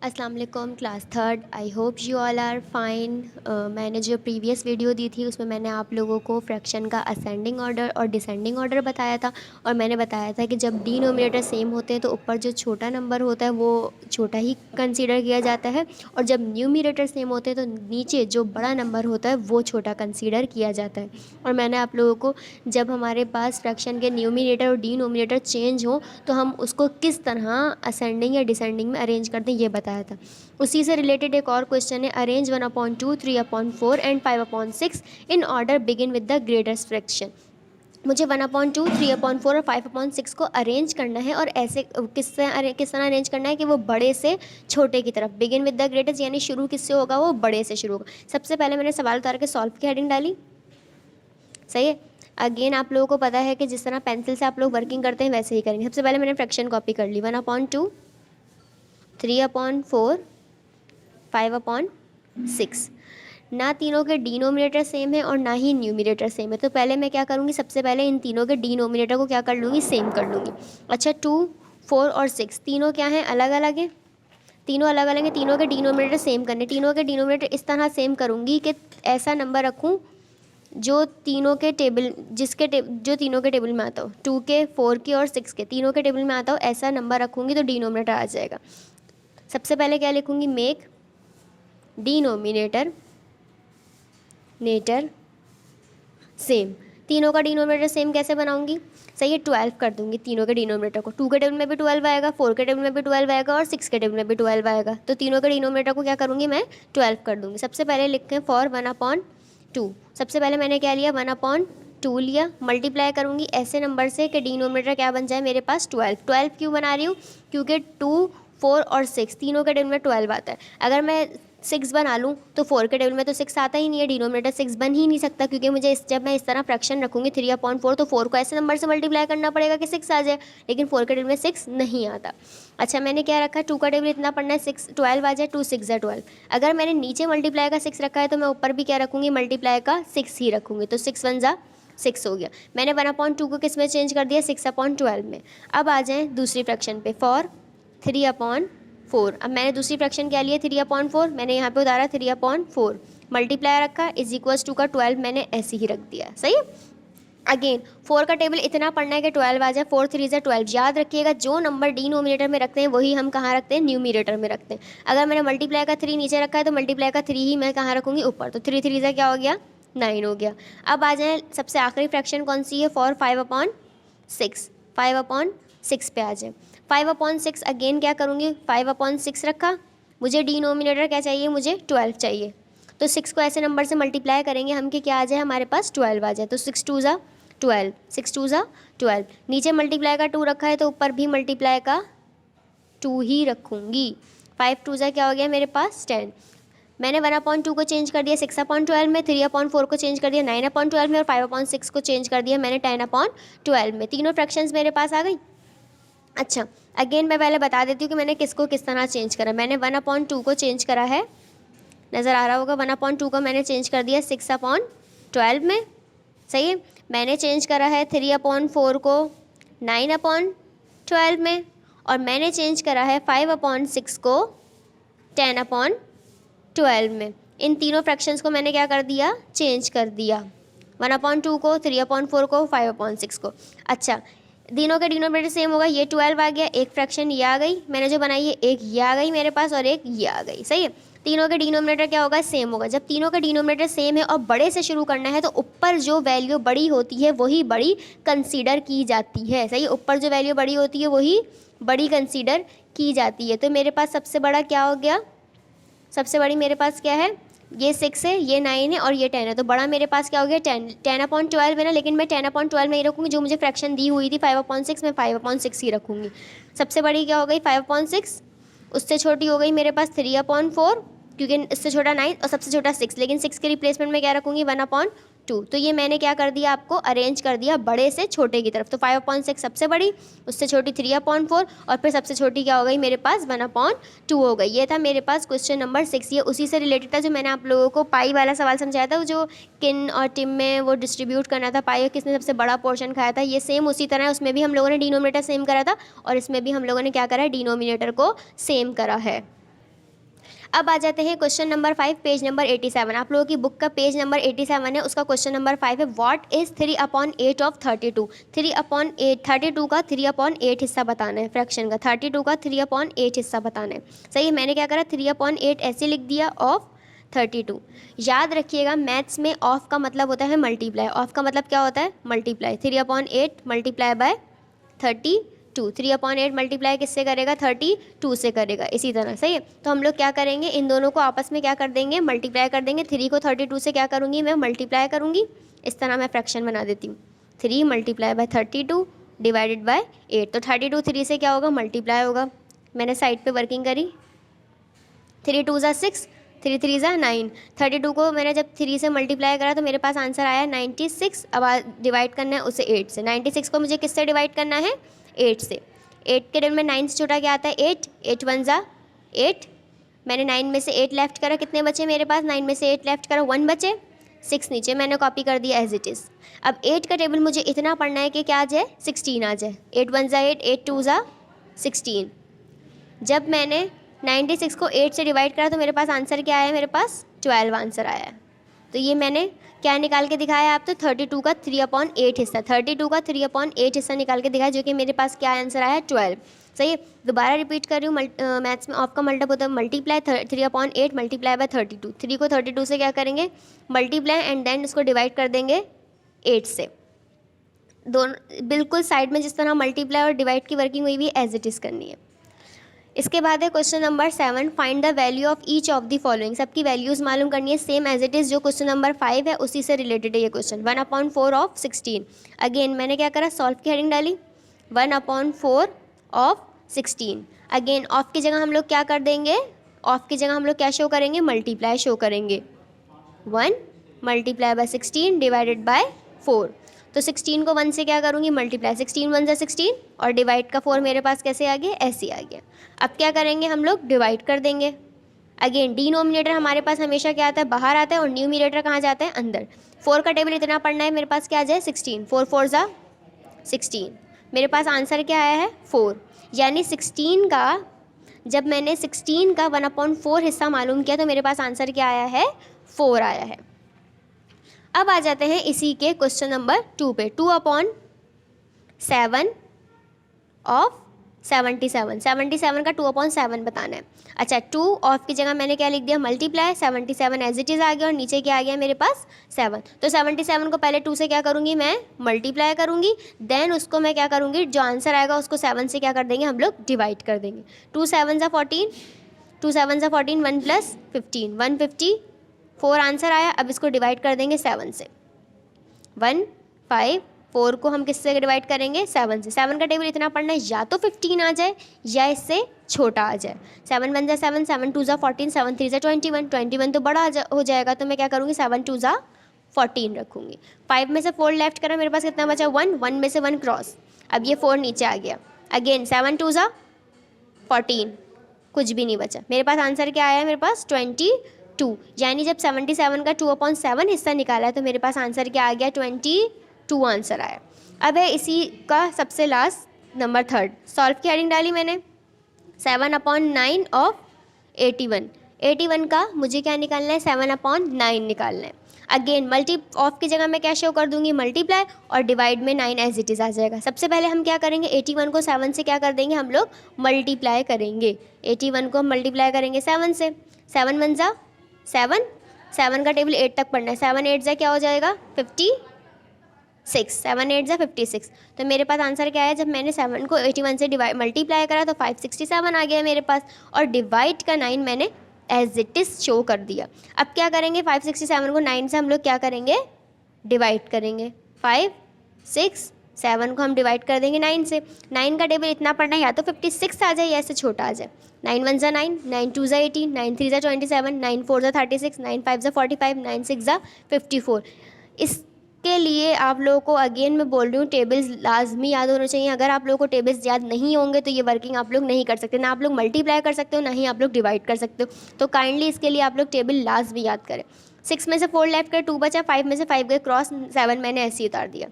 अस्सलाम वालेकुम class third. I hope you all are fine. मैंने जो प्रीवियस वीडियो दी थी उसमें मैंने आप लोगों को फ्रैक्शन का असेंडिंग ऑर्डर और डिसेंडिंग ऑर्डर बताया था, और मैंने बताया था कि जब डिनोमिनेटर सेम होते हैं तो ऊपर जो छोटा नंबर होता है वो छोटा ही कंसीडर किया जाता है, और जब न्यूमिनेटर सेम होते हैं तो नीचे जो बड़ा नंबर होता है वो छोटा कंसीडर किया जाता है। और मैंने आप लोगों को जब हमारे पास फ्रैक्शन के न्यूमिनेटर और डिनोमिनेटर चेंज हो तो हम उसको किस तरह असेंडिंग या डिसेंडिंग में अरेंज करते हैं ये बताया था। उसी से रिलेटेड एक और क्वेश्चन है, arrange 1/2, 3/4 and 5/6 in order begin with the greatest fraction. मुझे 1/2, 3/4 और 5/6 को अरेंज करना है, और ऐसे किस तरह अरेंज करना है कि वो बड़े से छोटे की तरफ, बिगिन विद द ग्रेटेस्ट यानी शुरू किससे होगा, वो बड़े से शुरू होगा। सबसे पहले मैंने सवाल उतार के सॉल्व की हेडिंग डाली, सही है। अगेन आप लोगों को पता है कि जिस तरह पेंसिल से आप लोग वर्किंग करते हैं वैसे ही करेंगे। सबसे पहले मैंने फ्रैक्शन कॉपी कर ली, 1/2, 3/4, 5/6। ना तीनों के डिनोमिनेटर सेम है और ना ही न्यूमिनेटर सेम है, तो पहले मैं क्या करूँगी, सबसे पहले इन तीनों के डिनोमिनेटर को क्या कर लूँगी, सेम कर लूँगी। अच्छा, 2, 4 और 6 तीनों क्या हैं, अलग अलग हैं। तीनों अलग अलग हैं, तीनों के डिनोमिनेटर सेम करने। तीनों के डिनोमिनेटर इस तरह सेम करूँगी कि ऐसा नंबर रखूँ जो तीनों के टेबल जो तीनों के टेबल में आता हो, 2 के, 4 के और 6 के तीनों के टेबल में आता हो, ऐसा नंबर रखूँगी तो डिनोमिनेटर आ जाएगा। सबसे पहले क्या लिखूँगी, मेक डिनोमिनेटर सेम। तीनों का डिनोमिनेटर सेम कैसे बनाऊंगी, सही है, 12 कर दूंगी तीनों के डिनोमिनेटर को। 2 के टेबल में भी 12 आएगा, 4 के टेबल में भी 12 आएगा और 6 के टेबल में भी 12 आएगा, तो तीनों के डिनोमिनेटर को क्या करूंगी, मैं 12 कर दूंगी। सबसे पहले लिखें फॉर 1/2। सबसे पहले मैंने क्या लिया, 1/2 लिया, मल्टीप्लाई करूंगी ऐसे नंबर से कि डिनोमिनेटर क्या बन जाए मेरे पास, 12। 12 क्यों बना रही हूँ, क्योंकि 2, 4 और 6 तीनों के टेबल में 12 आता है। अगर मैं 6 बना लूँ तो 4 के टेबल में तो 6 आता ही नहीं है, डिनोमिनेटर 6 बन ही नहीं सकता, क्योंकि मुझे जब मैं इस तरह फ्रैक्शन रखूँगी 3/4 तो 4 को ऐसे नंबर से मल्टीप्लाई करना पड़ेगा कि 6 आ जाए, लेकिन 4 के टेबल में 6 नहीं आता। अच्छा, मैंने क्या रखा, 2 का टेबल इतना पढ़ना है, 6 12 आ जाए, 2 6 है 12। अगर मैंने नीचे मल्टीप्लाई का 6 रखा है तो मैं ऊपर भी क्या रखूँगी, मल्टीप्लाई का 6 ही रखूँगी, तो 6 1 जा 6 हो गया। मैंने 1/2 को किस में चेंज कर दिया, 6/12 में। अब आ जाएँ दूसरी फ्रैक्शन पे, फॉर 3/4। अब मैंने दूसरी फ्रैक्शन क्या लिया, 3/4, मैंने यहाँ पे उतारा 3/4, मल्टीप्लाई रखा इज इक्वल्स टू का 12 मैंने ऐसे ही रख दिया, सही है। अगेन 4 का टेबल इतना पढ़ना है कि 12 आ जाए, 4 3 जा 12। याद रखिएगा जो नंबर डिनोमिनेटर में रखते हैं वही हम कहाँ रखते हैं, न्यूमिनेटर में रखते हैं। अगर मैंने मल्टीप्लाई का 3 नीचे रखा है तो मल्टीप्लाई का 3 ही मैं कहाँ रखूँगी, ऊपर, तो 3 3 जा क्या हो गया, 9 हो गया। अब आ जाए सबसे आखिरी फ्रैक्शन कौन सी है, फॉर 5/6। 5/6 पे आ जाए, 5/6 अगेन क्या करूँगी, 5/6 रखा, मुझे डिनोमिनेटर क्या चाहिए, मुझे 12 चाहिए, तो 6 को ऐसे नंबर से मल्टीप्लाई करेंगे हम कि क्या आ जाए, हमारे पास 12 आ जाए, तो 6 2 जा 12, 6 2 जा 12। नीचे मल्टीप्लाई का 2 रखा है तो ऊपर भी मल्टीप्लाई का 2 ही रखूँगी। 5 2 जा क्या हो गया मेरे पास, 10। मैंने 1/2 को चेंज कर दिया 6/12 में, 3/4 को चेंज कर दिया 9/12 में, और 5/6 को चेंज कर दिया मैंने 10/12 में। तीनों फ्रैक्शंस मेरे पास आ गई। अच्छा, अगेन मैं पहले बता देती हूँ कि मैंने किसको किस तरह चेंज करा। मैंने 1/2 को चेंज करा है, नज़र आ रहा होगा, 1/2 को मैंने चेंज कर दिया 6/12 में, सही है। मैंने चेंज करा है 3/4 को 9/12 में, और मैंने चेंज करा है 5/6 को 10/12 में। इन तीनों फ्रैक्शंस को मैंने क्या कर दिया, चेंज कर दिया, 1/2 को, 3/4 को, 5/6 को। अच्छा, तीनों के डिनोमिनेटर सेम होगा, ये 12 आ गया, एक फ्रैक्शन ये आ गई मैंने जो बनाई है, एक ये आ गई मेरे पास और एक ये आ गई, सही है। तीनों के डिनोमिनेटर क्या होगा, सेम होगा। जब तीनों के डिनोमिनेटर सेम है और बड़े से शुरू करना है तो ऊपर जो वैल्यू बड़ी होती है वही बड़ी कंसीडर की जाती है, सही है। ऊपर जो वैल्यू बड़ी होती है वही बड़ी कंसीडर की जाती है। तो मेरे पास सबसे बड़ा क्या हो गया, सबसे बड़ी मेरे पास क्या है, ये 6 है, ये 9 है और ये 10 है, तो बड़ा मेरे पास क्या हो गया, 10/12 है ना, लेकिन मैं 10/12 नहीं रखूँगी, जो मुझे फ्रैक्शन दी हुई थी 5/6 मैं 5/6 ही रखूँगी। सबसे बड़ी क्या हो गई 5/6, उससे छोटी हो गई मेरे पास 3/4, क्योंकि इससे छोटा 9 और सबसे छोटा 6, लेकिन 6 के रिप्लेसमेंट में क्या रखूँगी 1/2। तो ये मैंने क्या कर दिया, आपको अरेंज कर दिया बड़े से छोटे की तरफ। तो 5/6 सबसे बड़ी, उससे छोटी 3/4 और फिर सबसे छोटी क्या हो गई मेरे पास 1/2 हो गई। ये था मेरे पास क्वेश्चन नंबर 6। ये उसी से रिलेटेड था जो मैंने आप लोगों को पाई वाला सवाल समझाया था, जो किन और टिम में वो डिस्ट्रीब्यूट करना था, पाई किसने सबसे बड़ा पोर्शन खाया था। ये सेम उसी तरह है, उसमें भी हम लोगों ने डिनोमिनेटर सेम करा था और इसमें भी हम लोगों ने क्या करा है, डिनोमिनेटर को सेम करा है। अब आ जाते हैं क्वेश्चन नंबर 5, पेज नंबर 87। आप लोगों की बुक का पेज नंबर 87 है, उसका क्वेश्चन नंबर 5 है, व्हाट इज 3/8 ऑफ 32। 3/8, 32 का 3/8 हिस्सा बताना है, फ्रैक्शन का 32 का 3/8 हिस्सा बताना है। सही है, मैंने क्या करा 3/8 ऐसे लिख दिया ऑफ 32। याद रखिएगा मैथ्स में ऑफ का मतलब होता है मल्टीप्लाई, ऑफ का मतलब क्या होता है मल्टीप्लाई। 3/8 मल्टीप्लाई बाय 32, 3/8 मल्टीप्लाई किससे करेगा 32 से करेगा, इसी तरह। सही है, तो हम लोग क्या करेंगे इन दोनों को आपस में क्या कर देंगे मल्टीप्लाई कर देंगे। 3 को 32 से क्या करूँगी मैं मल्टीप्लाई करूँगी, इस तरह मैं फ्रैक्शन बना देती हूँ। 3 मल्टीप्लाई बाय 32 डिवाइडेड बाय 8, तो 32 3 से क्या होगा मल्टीप्लाई होगा। मैंने साइड पे वर्किंग करी, 3 2 ज़ा 6, 3 3 ज़ा 9। 32 को मैंने जब 3 से मल्टीप्लाई करा तो मेरे पास आंसर आया 96। अब डिवाइड करना है उसे 8 से। 96 को मुझे किससे डिवाइड करना है 8 से। 8 के डेल में 9 से छोटा क्या आता है 8, 8 1 ज़ा 8। मैंने 9 में से 8 लेफ्ट करा, कितने बचे मेरे पास 9 में से 8 लेफ्ट करा 1 बचे, 6 नीचे मैंने कॉपी कर दिया एज इट इज़। अब 8 का टेबल मुझे इतना पढ़ना है कि क्या आ जाए 16 आ जाए। 8 1 ज़ा 8, 8 2 ज़ा 16। जब मैंने 96 को 8 से डिवाइड करा तो मेरे पास आंसर क्या आया, मेरे पास 12 आंसर आया। तो ये मैंने क्या निकाल के दिखाया आप तो 32 का 3/8 हिस्सा, 32 का 3/8 हिस्सा निकाल के दिखाया, जो कि मेरे पास क्या आंसर आया 12। सही है, दोबारा रिपीट कर रही हूँ, मैथ्स में ऑफ का मल्टीपल होता है मल्टीप्लाई, 3/8 मल्टीप्लाई बाय 32। 3 को 32 से क्या करेंगे मल्टीप्लाई एंड देन उसको डिवाइड कर देंगे 8 से। दोनों बिल्कुल साइड में जिस तरह मल्टीप्लाई और डिवाइड की वर्किंग हुई भी एज इट इज़ करनी है। इसके बाद है question number 7, find the value of each of the following. सबकी वैल्यूज़ मालूम करनी है, सेम एज इट इज़ जो क्वेश्चन नंबर 5 है उसी से रिलेटेड है ये क्वेश्चन। 1/4 ऑफ 16। अगेन मैंने क्या करा सॉल्व की हेडिंग डाली 1/4 ऑफ 16। अगेन ऑफ की जगह हम लोग क्या कर देंगे, ऑफ की जगह हम लोग क्या शो करेंगे मल्टीप्लाई शो करेंगे। 1 मल्टीप्लाई बाय 16 डिवाइडेड बाय 4। तो 16 को 1 से क्या करूँगी मल्टीप्लाई, 16 1 ज़ा 16 और डिवाइड का 4 मेरे पास कैसे आ गया ऐसे आ गया। अब क्या करेंगे हम लोग डिवाइड कर देंगे। अगेन डिनोमिनेटर हमारे पास हमेशा क्या आता है बाहर आता है और न्यूमिनेटर कहाँ जाता है अंदर। 4 का टेबल इतना पढ़ना है, मेरे पास क्या आ जाए 16, 4 4 ज़ा 16। मेरे पास आंसर क्या आया है 4। यानी 16 का जब मैंने 16 का 1/4 हिस्सा मालूम किया तो मेरे पास आंसर क्या आया है 4 आया है। अब आ जाते हैं इसी के क्वेश्चन नंबर 2 पे। 2/7 ऑफ 77। 77 का 2/7 बताना है। अच्छा 2 ऑफ की जगह मैंने क्या लिख दिया मल्टीप्लाई, 77 एज इट इज़ आ गया और नीचे क्या आ गया मेरे पास 7। तो 77 को पहले 2 से क्या करूँगी मैं मल्टीप्लाई करूँगी, देन उसको मैं क्या करूँगी जो आंसर आएगा उसको 7 से क्या कर देंगे हम लोग डिवाइड कर देंगे। 2 7 ज़ा 14, 2 7 ज़ा 14, 1 + 15 154 आंसर आया। अब इसको डिवाइड कर देंगे 7 से। 1 5 4 को हम किससे डिवाइड करेंगे 7 से। 7 का टेबल इतना पढ़ना है या तो 15 आ जाए या इससे छोटा आ जाए। 7 1 ज़ा 7, 7 2 ज़ा 14, 7 3 ज़ा 21, 21 तो बड़ा हो जाएगा तो मैं क्या करूँगी 7 2 ज़ा 14 रखूँगी। 5 में से 4 लेफ्ट करा, मेरे पास कितना बचा 1, 1 में से 1 क्रॉस। अब ये 4 नीचे आ गया। अगेन 7 2 ज़ा 14, कुछ भी नहीं बचा। मेरे पास आंसर क्या आया मेरे पास 22। यानी जब 77 का 2/7 हिस्सा निकाला है तो मेरे पास आंसर क्या आ गया 22 आंसर आया। अब है इसी का सबसे लास्ट नंबर 3, सॉल्व की हेडिंग डाली मैंने 7/9 ऑफ 81। 81 का मुझे क्या निकालना है 7/9 निकालना है। अगेन मल्टी ऑफ की जगह मैं क्या शो कर दूंगी मल्टीप्लाई और डिवाइड में 9 एज इट इज़ आ जाएगा। सबसे पहले हम क्या करेंगे 81 को 7 से क्या कर देंगे हम लोग मल्टीप्लाई करेंगे। 81 को हम मल्टीप्लाई करेंगे 7 से। 7 1 ज़ा 7, 7 का टेबल 8 तक पढ़ना है। 7 8 ज़ा क्या हो जाएगा 56, 7 8 ज़ा 56। तो मेरे पास आंसर क्या है जब मैंने 7 को 81 से डिवाइड मल्टीप्लाई करा तो 567 आ गया मेरे पास और डिवाइड का 9 मैंने एज इट इज़ शो कर दिया। अब क्या करेंगे 567 को 9 से हम लोग क्या करेंगे डिवाइड करेंगे। 5 6 7 को हम डिवाइड कर देंगे 9 से। 9 का टेबल इतना पढ़ना है या तो 56 आ जाए या इससे छोटा आ जाए। 9 1 ज़ा 9, 9 2 ज़ा 18, 9 3 ज़ा 27, 9 4 ज़ा 36, 9 5 ज़ा 45, 9 6 ज़ा 54। इसके लिए आप लोगों को अगेन मैं बोल रही हूँ टेबल्स लाजमी याद होना चाहिए। अगर आप लोगों को टेबल्स याद नहीं होंगे तो ये वर्किंग आप लोग नहीं कर सकते, ना आप लोग मल्टीप्लाई कर सकते हो ना ही आप लोग डिवाइड कर सकते हो। तो काइंडली इसके लिए आप लोग टेबल लाजमी याद करें। 6 में से 4 लेफ्ट कर 2 बचा, 5 में से 5 गए क्रॉस, 7 मैंने ऐसे ही उतार दिया।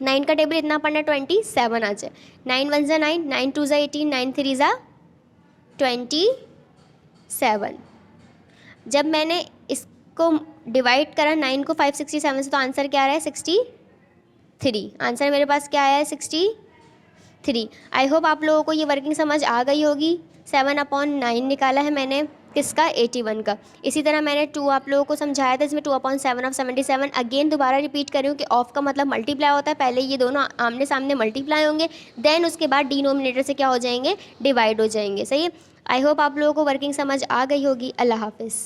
9 का टेबल इतना पढ़ना 27 आ जाए। 9 1 ज़ा 9, 9 2 ज़ा 18, 9 3 ज़ा 27, 7। जब मैंने इसको डिवाइड करा 9 को 567 से, तो आंसर क्या आ रहा है 63। आंसर मेरे पास क्या आया है 63। आई होप आप लोगों को ये वर्किंग समझ आ गई होगी। 7/9 निकाला है मैंने किसका, 81 का। इसी तरह मैंने 2 आप लोगों को समझाया था, इसमें 2/7 ऑफ 77। अगेन दोबारा रिपीट कर रही हूँ कि ऑफ का मतलब मल्टीप्लाई होता है। पहले ये दोनों आमने सामने मल्टीप्लाई होंगे, देन उसके बाद डिनोमिनेटर से क्या हो जाएंगे, डिवाइड हो जाएंगे। सही है। आई होप आप लोगों को वर्किंग समझ आ गई होगी। अल्लाह हाफिज़।